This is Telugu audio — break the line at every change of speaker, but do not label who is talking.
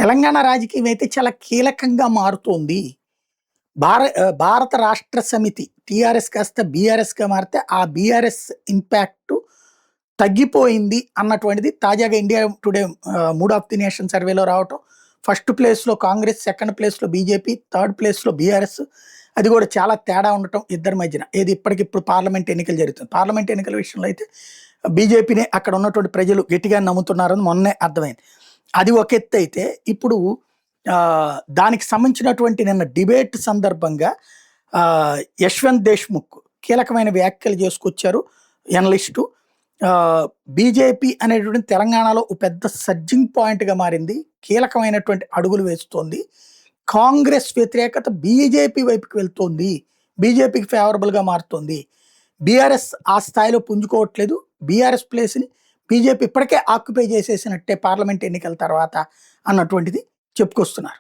తెలంగాణ రాజకీయం అయితే చాలా కీలకంగా మారుతోంది. భారత రాష్ట్ర సమితి టీఆర్ఎస్ కాస్త బీఆర్ఎస్‌గా మారితే, ఆ బీఆర్ఎస్ ఇంపాక్ట్ తగ్గిపోయింది అన్నటువంటిది తాజాగా India today mood of the nation సర్వేలో రావటం. ఫస్ట్ ప్లేస్‌లో కాంగ్రెస్, సెకండ్ ప్లేస్‌లో బీజేపీ, థర్డ్ ప్లేస్‌లో బీఆర్ఎస్. అది కూడా చాలా తేడా ఉండటం ఇద్దరి మధ్యన. ఏది ఇప్పటికిప్పుడు పార్లమెంట్ ఎన్నికలు జరుగుతుంది. పార్లమెంట్ ఎన్నికల విషయంలో అయితే బీజేపీనే అక్కడ ఉన్నటువంటి ప్రజలు గట్టిగా నమ్ముతున్నారని మొన్నే అర్థమైంది. అది ఒక ఎత్తు అయితే, ఇప్పుడు దానికి సంబంధించినటువంటి నిన్న డిబేట్ సందర్భంగా యశ్వంత్ దేశ్ముఖ్ కీలకమైన వ్యాఖ్యలు చేసుకొచ్చారు. ఎనలిస్టు బీజేపీ అనేటువంటి తెలంగాణలో ఒక పెద్ద సర్జింగ్ పాయింట్గా మారింది, కీలకమైనటువంటి అడుగులు వేస్తోంది. కాంగ్రెస్ వ్యతిరేకత బీజేపీ వైపుకి వెళ్తోంది, బీజేపీకి ఫేవరబుల్గా మారుతోంది. బీఆర్ఎస్ ఆ స్థాయిలో పుంజుకోవట్లేదు. బీఆర్ఎస్ ప్లేస్ని బీజేపీ ఇప్పటికే ఆక్యుపై చేసేసినట్టే పార్లమెంట్ ఎన్నికల తర్వాత అన్నటువంటిది చెప్పుకొస్తున్నారు.